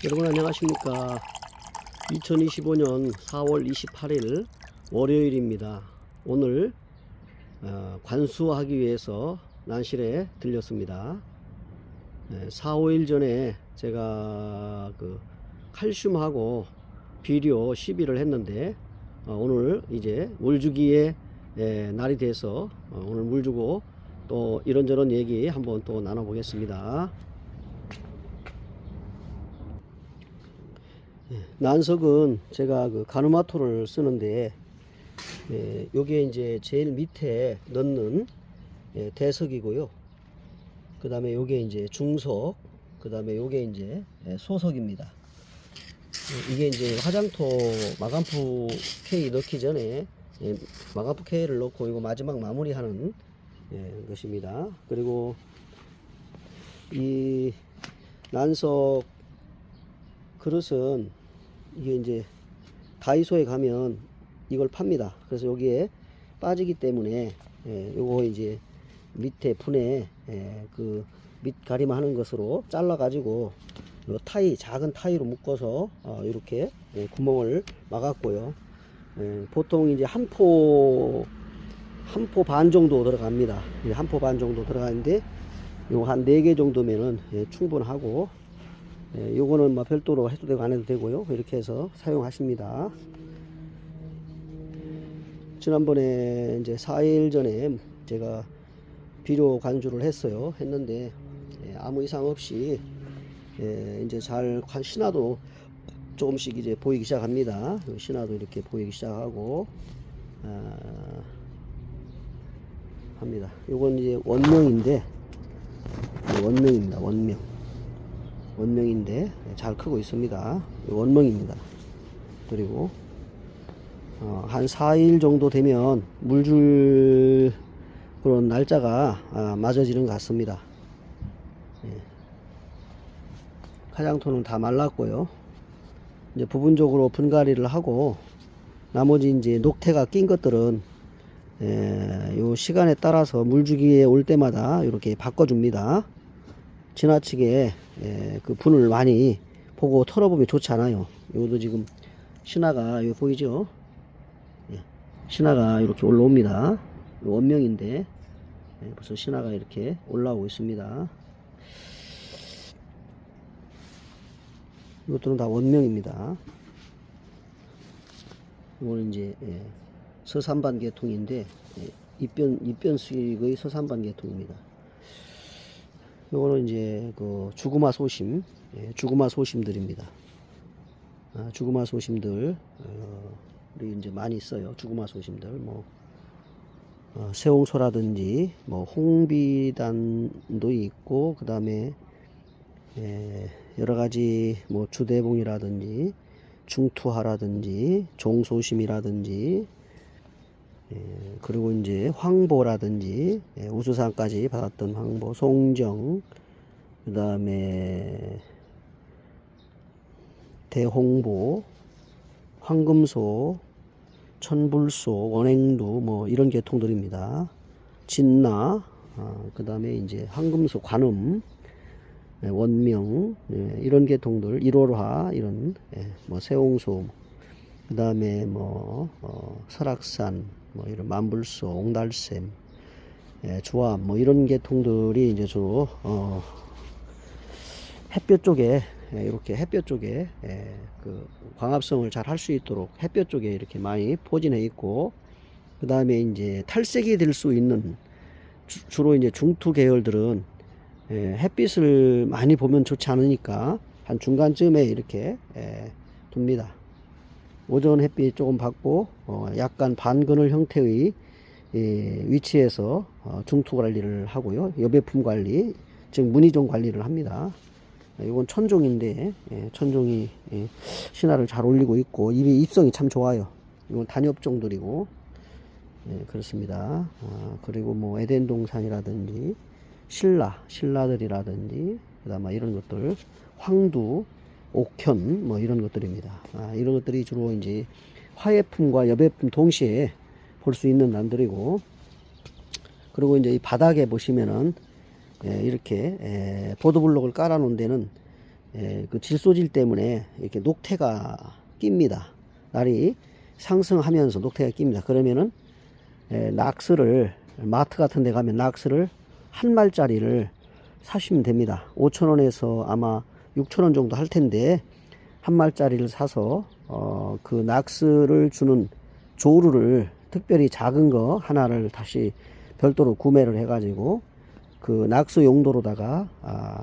여러분 안녕하십니까. 2025년 4월 28일 월요일입니다. 오늘 관수하기 위해서 난실에 들렸습니다. 4, 5일 전에 제가 칼슘하고 비료 시비를 했는데 오늘 이제 물주기의 날이 돼서 오늘 물주고 또 이런저런 얘기 한번 또 나눠보겠습니다. 난석은 제가 가누마토를 쓰는데 요게 이제 제일 밑에 넣는 대석이고요. 그 다음에 요게 이제 중석, 그 다음에 요게 이제 소석입니다. 이게 이제 화장토 마감프 K 넣기 전에 마감프 K를 넣고 이거 마지막 마무리하는 것입니다. 그리고 이 난석 그릇은 이게 이제 다이소에 가면 이걸 팝니다. 그래서 여기에 빠지기 때문에 요거 이제 밑에 분에 그 밑 가림하는 것으로 잘라 가지고 타이 작은 타이로 묶어서 이렇게 구멍을 막았고요. 보통 이제 한 포 반 정도 들어갑니다. 한 포 반 정도 들어가는데 요 한 4개 정도면은 충분하고 요거는 뭐 별도로 해도 되고 안 해도 되고요. 이렇게 해서 사용하십니다. 지난번에 이제 4일 전에 제가 비료 관주를 했는데 아무 이상 없이 이제 잘 신화도 조금씩 이제 보이기 시작합니다. 신화도 이렇게 보이기 시작하고 합니다. 요건 이제 원명입니다. 원명인데 잘 크고 있습니다. 원명입니다. 그리고 한 4일 정도 되면 물줄 그런 날짜가 맞아지는 것 같습니다. 화장토는 다 말랐고요. 이제 부분적으로 분갈이를 하고 나머지 이제 녹태가 낀 것들은 요 시간에 따라서 물주기에 올 때마다 이렇게 바꿔줍니다. 지나치게 그 분을 많이 보고 털어보면 좋지 않아요. 요것도 지금 신화가 여기 보이죠? 신화가 이렇게 올라옵니다. 원명인데 벌써 신화가 이렇게 올라오고 있습니다. 이것들은 다 원명입니다. 이거는 이제 서산반 계통인데 입변 수익의 서산반 계통입니다. 요거는 이제 그 주구마 소심, 주구마 소심들입니다. 주구마 소심들 우리 이제 많이 있어요. 주구마 소심들 뭐 세홍소라든지 뭐 홍비단도 있고 그 다음에 여러 가지 뭐 주대봉이라든지 중투하라든지 종소심이라든지 그리고 이제 황보라든지 우수상까지 받았던 황보, 송정, 그 다음에 대홍보, 황금소, 천불소, 원행두 뭐 이런 계통들입니다. 진나, 그 다음에 이제 황금소, 관음, 원명 이런 계통들, 일월화 이런 뭐 세홍소, 그 다음에 뭐 설악산, 뭐 이런 만불소, 옹달샘, 조합 뭐 이런 계통들이 이제 주로 햇볕 쪽에 이렇게 햇볕 쪽에 그 광합성을 잘 할 수 있도록 햇볕 쪽에 이렇게 많이 포진해 있고 그 다음에 이제 탈색이 될 수 있는 주로 이제 중투 계열들은 햇빛을 많이 보면 좋지 않으니까 한 중간쯤에 이렇게 둡니다. 오전 햇빛 조금 받고 약간 반그늘 형태의 위치에서 중투 관리를 하고요. 여배품 관리, 즉 무늬종 관리를 합니다. 이건 천종인데 천종이 신화를 잘 올리고 있고 이미 입성이 참 좋아요. 이건 단엽종들이고 그렇습니다. 그리고 뭐 에덴동산이라든지 신라들이라든지 그다음에 이런 것들 황두, 옥현 뭐 이런 것들입니다. 이런 것들이 주로 이제 화예품과 여배품 동시에 볼 수 있는 난들이고 그리고 이제 이 바닥에 보시면은 이렇게 보드블록을 깔아 놓은 데는 그 질소질 때문에 이렇게 녹태가 낍니다. 날이 상승하면서 녹태가 낍니다. 그러면은 낙스를 마트 같은 데 가면 낙스를 한 말짜리를 사시면 됩니다. 5,000원에서 아마 6,000원 정도 할 텐데 한 말짜리를 사서 그 낙스를 주는 조루를 특별히 작은 거 하나를 다시 별도로 구매를 해 가지고 그 낙수 용도로다가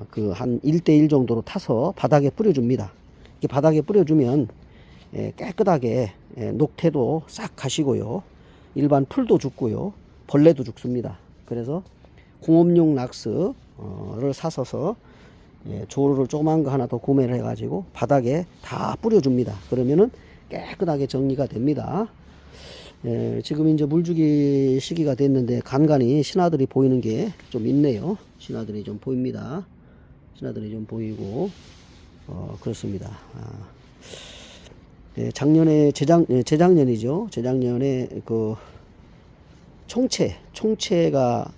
그 한 1대1 정도로 타서 바닥에 뿌려줍니다. 이렇게 바닥에 뿌려주면 깨끗하게 녹태도 싹 가시고요. 일반 풀도 죽고요. 벌레도 죽습니다. 그래서 공업용 낙스를 사서서 조루를 조그만 거 하나 더 구매를 해 가지고 바닥에 다 뿌려줍니다. 그러면은 깨끗하게 정리가 됩니다. 지금 이제 물주기 시기가 됐는데 간간히 신화들이 보이는 게 좀 있네요. 신화들이 좀 보입니다. 신화들이 좀 보이고 그렇습니다. 작년에 재작년이죠. 재작년에 그 총채가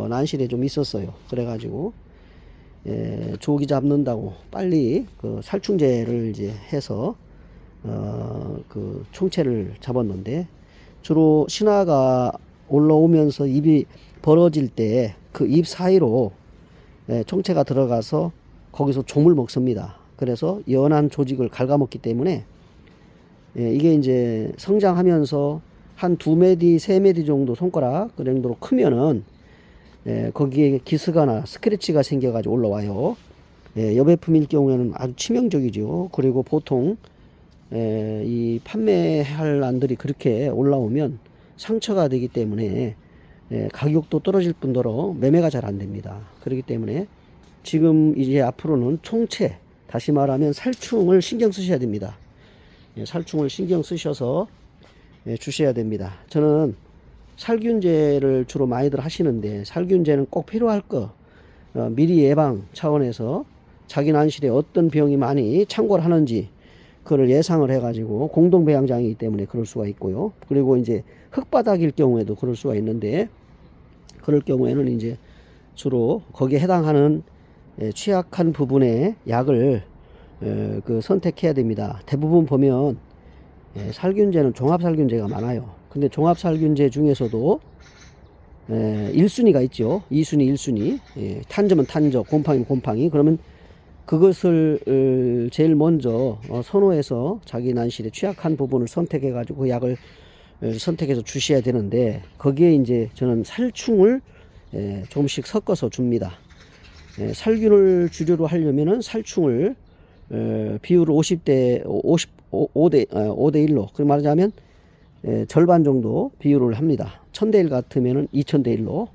난실에 좀 있었어요. 그래가지고 조기 잡는다고 빨리 그 살충제를 이제 해서 그 총채를 잡았는데 주로 신화가 올라오면서 입이 벌어질 때 그 입 사이로 총채가 들어가서 거기서 좀을 먹습니다. 그래서 연한 조직을 갉아먹기 때문에 이게 이제 성장하면서 한 2mm, 3mm 정도 손가락 그 정도로 크면은 거기에 기스가나 스크래치가 생겨가지고 올라와요. 여배품일 경우에는 아주 치명적이죠. 그리고 보통 이 판매할 안들이 그렇게 올라오면 상처가 되기 때문에 가격도 떨어질 뿐더러 매매가 잘 안 됩니다. 그렇기 때문에 지금 이제 앞으로는 총채, 다시 말하면 살충을 신경 쓰셔야 됩니다. 살충을 신경 쓰셔서 주셔야 됩니다. 저는 살균제를 주로 많이들 하시는데 살균제는 꼭 필요할 거 미리 예방 차원에서 자기 난실에 어떤 병이 많이 창궐 하는지 그걸 예상을 해가지고 공동배양장이기 때문에 그럴 수가 있고요. 그리고 이제 흙바닥일 경우에도 그럴 수가 있는데 그럴 경우에는 이제 주로 거기에 해당하는 취약한 부분의 약을 그 선택해야 됩니다. 대부분 보면 살균제는 종합살균제가 많아요. 근데 종합살균제 중에서도 1순위가 있죠. 2순위, 1순위. 탄저면 탄저, 곰팡이면 곰팡이. 그러면 그것을 제일 먼저 선호해서 자기 난실에 취약한 부분을 선택해 가지고 그 약을 선택해서 주셔야 되는데 거기에 이제 저는 살충을 조금씩 섞어서 줍니다. 살균을 주류로 하려면은 살충을 비율을 5대 1로 그 말하자면 절반 정도 비율을 합니다. 1000대 1 같으면은 2000대 1로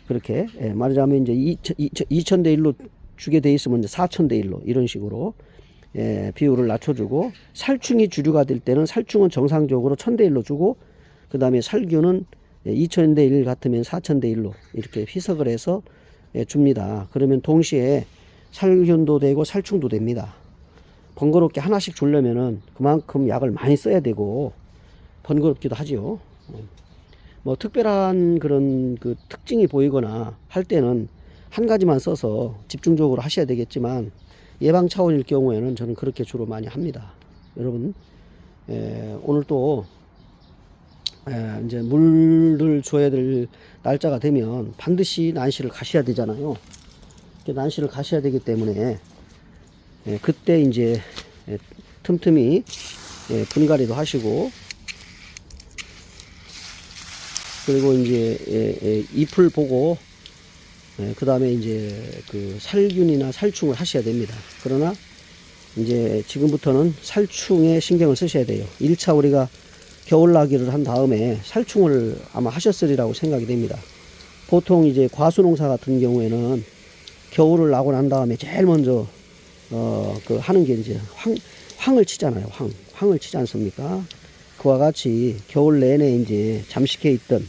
그렇게 말하자면 이제 2000대 1로 주게 돼 있으면 이제 4000대 1로 이런 식으로 비율을 낮춰주고 살충이 주류가 될 때는 살충은 정상적으로 1000대 1로 주고 그 다음에 살균은 2000대 1 같으면 4000대 1로 이렇게 희석을 해서 줍니다. 그러면 동시에 살균도 되고 살충도 됩니다. 번거롭게 하나씩 주려면은 그만큼 약을 많이 써야 되고 번거롭기도 하지요. 뭐 특별한 그런 그 특징이 보이거나 할 때는 한 가지만 써서 집중적으로 하셔야 되겠지만 예방 차원일 경우에는 저는 그렇게 주로 많이 합니다. 여러분 오늘 또 이제 물을 줘야 될 날짜가 되면 반드시 난시를 가셔야 되잖아요. 난시를 가셔야 되기 때문에 그때 이제 틈틈이 분갈이도 하시고 그리고 이제 잎을 보고 그 다음에 이제 그 살균이나 살충을 하셔야 됩니다. 그러나 이제 지금부터는 살충에 신경을 쓰셔야 돼요. 1차 우리가 겨울나기를 한 다음에 살충을 아마 하셨으리라고 생각이 됩니다. 보통 이제 과수농사 같은 경우에는 겨울을 나고 난 다음에 제일 먼저 그 하는 게 이제 황을 치잖아요. 황을 치지 않습니까? 그와 같이 겨울 내내 이제 잠식해 있던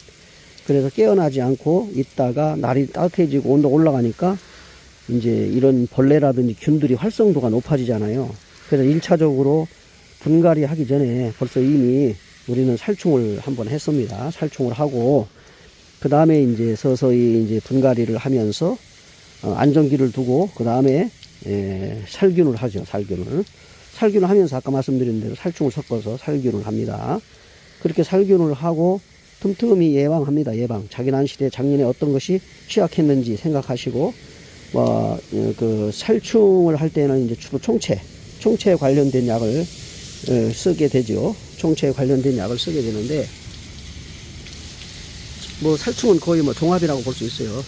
그래서 깨어나지 않고 있다가 날이 따뜻해지고 온도가 올라가니까 이제 이런 벌레라든지 균들이 활성도가 높아지잖아요. 그래서 1차적으로 분갈이 하기 전에 벌써 이미 우리는 살충을 한번 했습니다. 살충을 하고 그 다음에 이제 서서히 이제 분갈이를 하면서 안정기를 두고 그 다음에 살균을 하죠. 살균을 하면서 아까 말씀드린 대로 살충을 섞어서 살균을 합니다. 그렇게 살균을 하고 틈틈이 예방합니다. 자기 난실에 작년에 어떤 것이 취약했는지 생각하시고, 그 살충을 할 때는 이제 주로 총체에 관련된 약을 쓰게 되죠. 총체에 관련된 약을 쓰게 되는데, 살충은 거의 종합이라고 볼 수 있어요.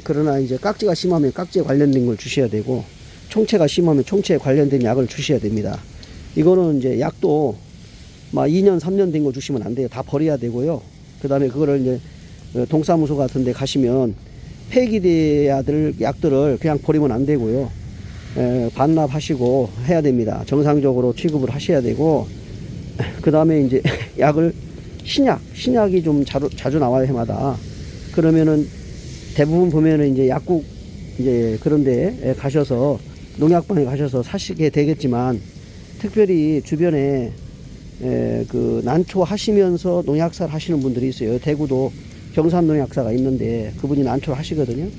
그러나 이제 깍지가 심하면 깍지에 관련된 걸 주셔야 되고, 총체가 심하면 총체에 관련된 약을 주셔야 됩니다. 이거는 이제 약도 2년, 3년 된 거 주시면 안 돼요. 다 버려야 되고요. 그 다음에 그거를 이제 동사무소 같은 데 가시면 폐기돼야 될 약들을 그냥 버리면 안 되고요. 반납하시고 해야 됩니다. 정상적으로 취급을 하셔야 되고, 그 다음에 이제 약을 신약이 좀 자주 나와요, 해마다. 그러면은 대부분 보면은 이제 약국 이제 그런데 가셔서 농약방에 가셔서 사시게 되겠지만, 특별히 주변에 그 난초 하시면서 농약사를 하시는 분들이 있어요. 대구도 경산 농약사가 있는데 그분이 난초를 하시거든요.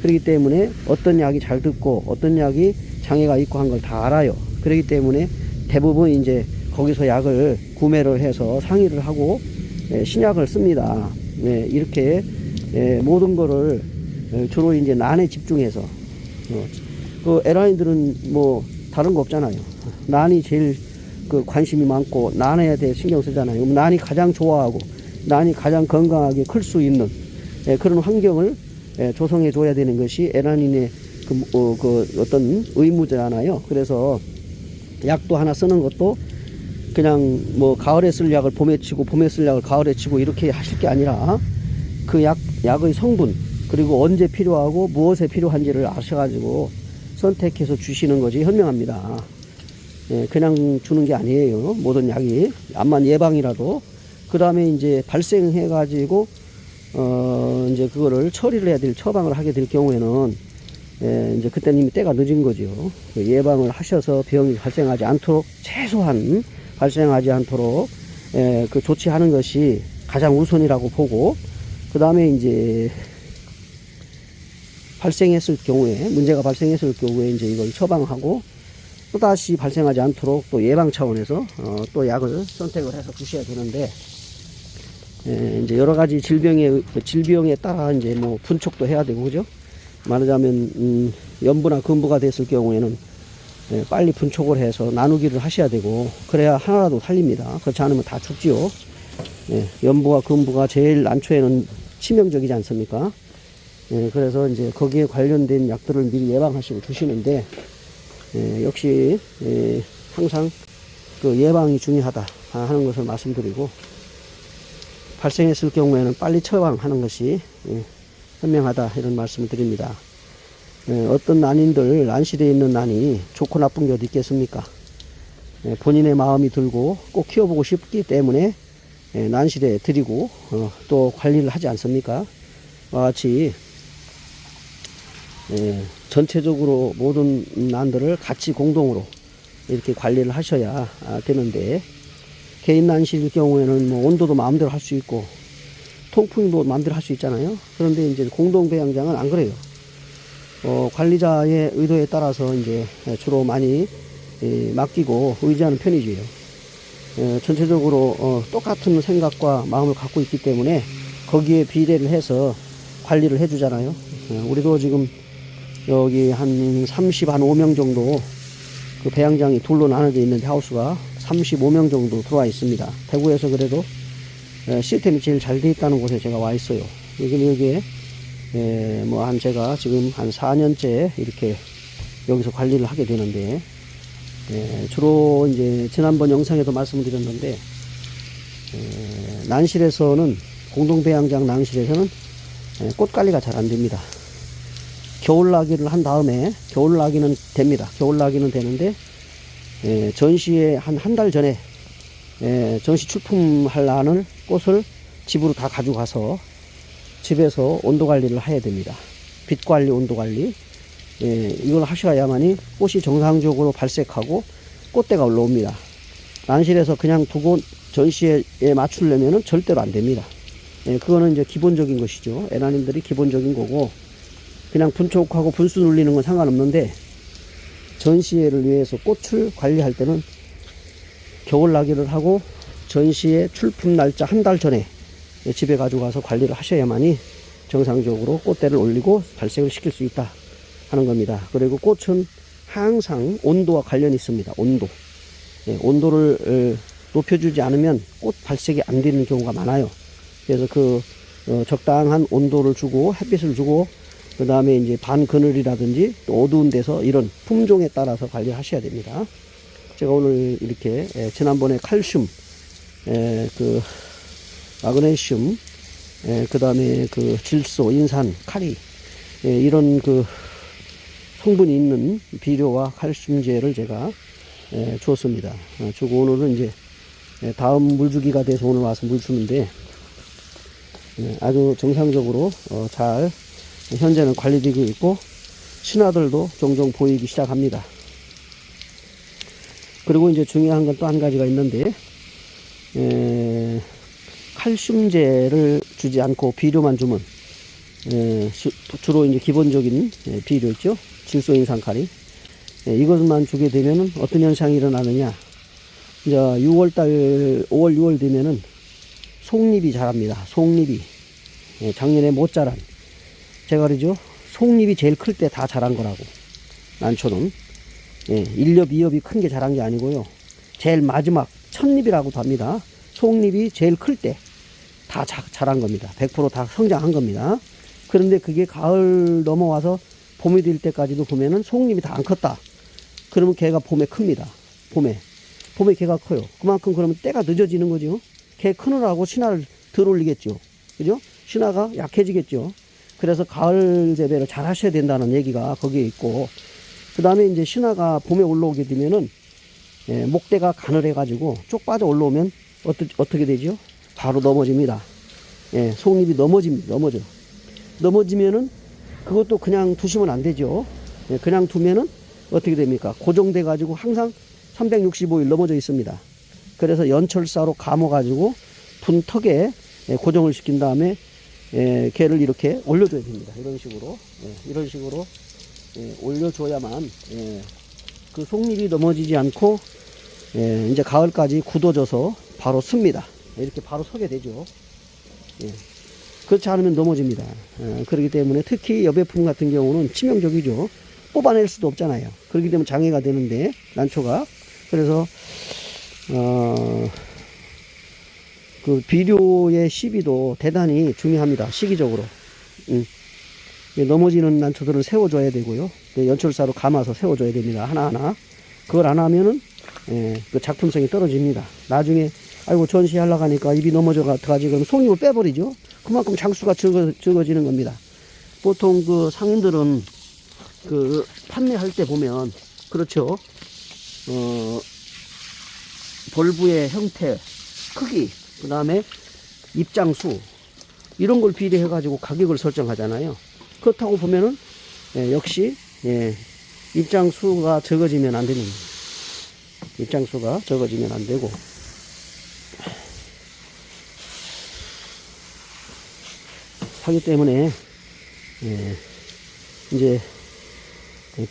그렇기 때문에 어떤 약이 잘 듣고 어떤 약이 장애가 있고 한 걸 다 알아요. 그렇기 때문에 대부분 이제 거기서 약을 구매를 해서 상의를 하고 신약을 씁니다. 이렇게 모든 거를 주로 이제 난에 집중해서, 그 에라인들은 다른 거 없잖아요. 난이 제일 그 관심이 많고 난에 대해 신경 쓰잖아요. 난이 가장 좋아하고 난이 가장 건강하게 클 수 있는 그런 환경을 조성해 줘야 되는 것이 에란인의 그 어떤 의무잖아요. 그래서 약도 하나 쓰는 것도 그냥 가을에 쓸 약을 봄에 치고 봄에 쓸 약을 가을에 치고 이렇게 하실 게 아니라, 그 약의 성분, 그리고 언제 필요하고 무엇에 필요한지를 아셔가지고 선택해서 주시는 것이 현명합니다. 그냥 주는 게 아니에요. 모든 약이. 암만 예방이라도. 그 다음에 이제 발생해가지고, 이제 그거를 처리를 해야 될, 처방을 하게 될 경우에는, 이제 그때는 이미 때가 늦은 거죠. 예방을 하셔서 병이 발생하지 않도록, 최소한 발생하지 않도록, 그 조치하는 것이 가장 우선이라고 보고, 그 다음에 이제, 문제가 발생했을 경우에 이제 이걸 처방하고, 또다시 발생하지 않도록 또 예방 차원에서 또 약을 선택을 해서 주셔야 되는데, 이제 여러 가지 질병에 따라 이제 분촉도 해야 되고, 그죠? 말하자면 연부나 금부가 됐을 경우에는 빨리 분촉을 해서 나누기를 하셔야 되고, 그래야 하나라도 살립니다. 그렇지 않으면 다 죽지요. 연부와 금부가 제일 난초에는 치명적이지 않습니까? 그래서 이제 거기에 관련된 약들을 미리 예방하시고 주시는데, 역시 항상 그 예방이 중요하다 하는 것을 말씀드리고, 발생했을 경우에는 빨리 처방하는 것이 현명하다 이런 말씀을 드립니다. 어떤 난실에 있는 난이 좋고 나쁜 게 어디 있겠습니까? 본인의 마음이 들고 꼭 키워보고 싶기 때문에 난실에 드리고 또 관리를 하지 않습니까? 와 같이 전체적으로 모든 난들을 같이 공동으로 이렇게 관리를 하셔야 되는데, 개인 난실일 경우에는 온도도 마음대로 할 수 있고 통풍도 마음대로 할 수 있잖아요. 그런데 이제 공동 배양장은 안 그래요. 관리자의 의도에 따라서 이제 주로 많이 맡기고 의지하는 편이지요. 전체적으로 똑같은 생각과 마음을 갖고 있기 때문에 거기에 비례를 해서 관리를 해주잖아요. 우리도 지금 여기 한 35명 정도 그 배양장이 둘로 나눠져 있는데, 하우스가 35명 정도 들어와 있습니다. 대구에서 그래도 시스템이 제일 잘 돼 있다는 곳에 제가 와 있어요. 여기에 제가 지금 한 4년째 이렇게 여기서 관리를 하게 되는데, 주로 이제 지난번 영상에도 말씀드렸는데, 난실에서는, 공동배양장 난실에서는 꽃관리가 잘 안 됩니다. 겨울나기를 한 다음에, 겨울나기는 됩니다. 겨울나기는 되는데, 전시에 한 달 전에, 전시 출품할 난을, 꽃을 집으로 다 가져가서 집에서 온도 관리를 해야 됩니다. 빛 관리, 온도 관리. 이걸 하셔야만이 꽃이 정상적으로 발색하고 꽃대가 올라옵니다. 난실에서 그냥 두고 전시에 맞추려면은 절대로 안 됩니다. 그거는 이제 기본적인 것이죠. 에나님들이 기본적인 거고, 그냥 분촉하고 분수 눌리는 건 상관없는데, 전시회를 위해서 꽃을 관리할 때는 겨울 낙엽을 하고 전시회 출품 날짜 한 달 전에 집에 가져가서 관리를 하셔야만이 정상적으로 꽃대를 올리고 발색을 시킬 수 있다 하는 겁니다. 그리고 꽃은 항상 온도와 관련이 있습니다. 온도. 온도를 높여주지 않으면 꽃 발색이 안 되는 경우가 많아요. 그래서 적당한 온도를 주고 햇빛을 주고 그 다음에 이제 반그늘이라든지 또 어두운 데서 이런 품종에 따라서 관리하셔야 됩니다. 제가 오늘 이렇게 지난번에 칼슘, 마그네슘, 그 다음에 질소, 인산, 카리 이런 성분이 있는 비료와 칼슘제를 제가 주었습니다. 주고 오늘은 이제 다음 물주기가 돼서 오늘 와서 물 주는데 아주 정상적으로 잘 현재는 관리되고 있고 신화들도 종종 보이기 시작합니다. 그리고 이제 중요한 건 또 한 가지가 있는데 칼슘제를 주지 않고 비료만 주면 주로 이제 기본적인 비료 있죠. 질소인산칼이 이것만 주게 되면은 어떤 현상이 일어나느냐. 이제 6월달 5월 6월 되면은 속잎이 자랍니다. 속잎이 작년에 못 자란 제가 그러죠. 속잎이 제일 클 때 다 자란 거라고. 난초는 1엽 2엽이 큰 게 자란 게 아니고요. 제일 마지막 첫잎이라고도 합니다. 속잎이 제일 클 때 다 자란 겁니다. 100% 다 성장한 겁니다. 그런데 그게 가을 넘어와서 봄이 될 때까지도 보면은 속잎이 다 안 컸다. 그러면 걔가 봄에 큽니다. 봄에 걔가 커요. 그만큼 그러면 때가 늦어지는 거죠. 걔 크느라고 신화를 덜 올리겠죠. 그죠? 신화가 약해지겠죠. 그래서 가을 재배를 잘 하셔야 된다는 얘기가 거기에 있고, 그 다음에 이제 신화가 봄에 올라오게 되면은 목대가 가늘해 가지고 쭉 빠져 올라오면 어떻게 되죠? 바로 넘어집니다. 속잎이 넘어지면은 그것도 그냥 두시면 안 되죠. 그냥 두면은 어떻게 됩니까? 고정돼 가지고 항상 365일 넘어져 있습니다. 그래서 연철사로 감아 가지고 분턱에 고정을 시킨 다음에 걔를 이렇게 올려줘야 됩니다. 이런 식으로 올려줘야만 그 속잎이 넘어지지 않고 이제 가을까지 굳어져서 바로 씁니다. 이렇게 바로 서게 되죠. 그렇지 않으면 넘어집니다. 그렇기 때문에 특히 여배품 같은 경우는 치명적이죠. 뽑아낼 수도 없잖아요. 그렇기 때문에 장애가 되는데 난초가. 그래서 그 비료의 시비도 대단히 중요합니다. 시기적으로. 넘어지는 난초들은 세워줘야 되고요. 연철사로 감아서 세워줘야 됩니다. 하나하나. 그걸 안 하면은 그 작품성이 떨어집니다. 나중에 아이고 전시하려고 하니까 잎이 넘어져가지고 그러면 속잎을 빼버리죠. 그만큼 장수가 적어지는 겁니다. 보통 그 상인들은 그 판매할 때 보면 그렇죠. 볼부의 형태, 크기, 그 다음에 입장수 이런 걸 비례해 가지고 가격을 설정하잖아요. 그렇다고 보면은 역시 입장수가 적어지면 안 됩니다. 입장수가 적어지면 안 되고, 하기 때문에 이제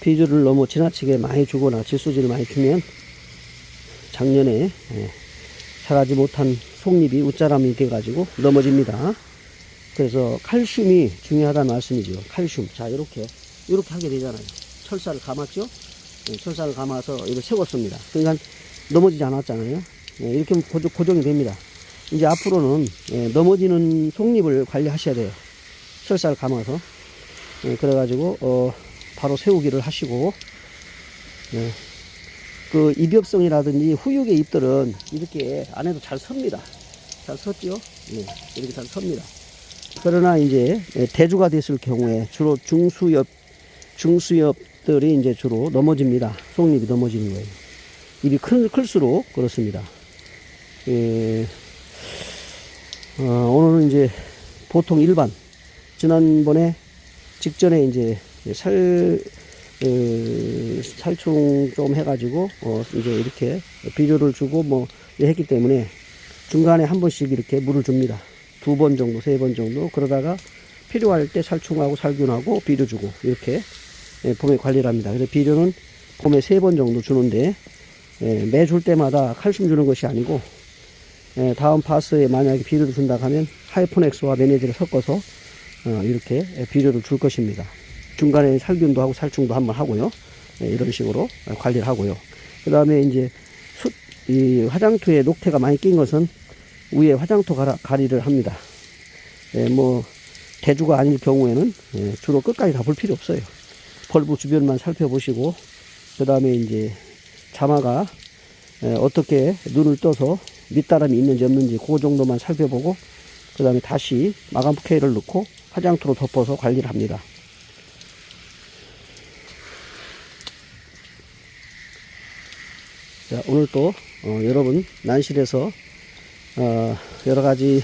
비료를 너무 지나치게 많이 주거나 질소질을 많이 주면 작년에 자라지 못한 속잎이 웃자람이 돼 가지고 넘어집니다. 그래서 칼슘이 중요하다는 말씀이죠. 칼슘. 자, 이렇게 하게 되잖아요. 철사를 감았죠. 철사를 감아서 이걸 세웠습니다. 그러니까 넘어지지 않았잖아요. 이렇게 하면 고정이 됩니다. 이제 앞으로는 넘어지는 속잎을 관리하셔야 돼요. 철사를 감아서. 그래가지고 바로 세우기를 하시고, 그 입엽성이라든지 후육의 잎들은 이렇게 안에도 잘 섭니다. 잘 섰죠. 이렇게 잘 섭니다. 그러나 이제 대주가 됐을 경우에 주로 중수엽들이 이제 주로 넘어집니다. 속잎이 넘어지는 거예요. 잎이 클수록 그렇습니다. 오늘은 이제 보통 일반, 지난번에 직전에 이제 살충 좀 해가지고 이제 이렇게 비료를 주고 뭐 했기 때문에 중간에 한 번씩 이렇게 물을 줍니다. 2번 정도, 3번 정도. 그러다가 필요할 때 살충하고 살균하고 비료 주고 이렇게 봄에 관리를 합니다. 그래서 비료는 봄에 3번 정도 주는데, 매 줄 때마다 칼슘 주는 것이 아니고, 다음 파스에 만약에 비료를 준다 하면 하이포넥스와 매니지를 섞어서 이렇게 비료를 줄 것입니다. 중간에 살균도 하고 살충도 한번 하고요. 이런 식으로 관리를 하고요. 그 다음에 이제 이 화장토에 녹태가 많이 낀 것은 위에 화장토 가리를 합니다. 뭐 대주가 아닐 경우에는 주로 끝까지 다 볼 필요 없어요. 벌브 주변만 살펴보시고, 그 다음에 이제 자마가 어떻게 눈을 떠서 밑다람이 있는지 없는지 그 정도만 살펴보고, 그 다음에 다시 마감 K를 넣고 화장토로 덮어서 관리를 합니다. 자, 오늘 또 여러분 난실에서 여러가지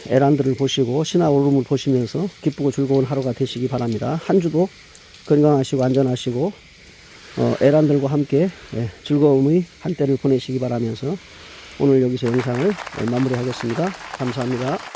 에란들을 보시고 신화오름을 보시면서 기쁘고 즐거운 하루가 되시기 바랍니다. 한 주도 건강하시고 안전하시고 에란들과 함께 즐거움의 한때를 보내시기 바라면서 오늘 여기서 영상을 마무리하겠습니다. 감사합니다.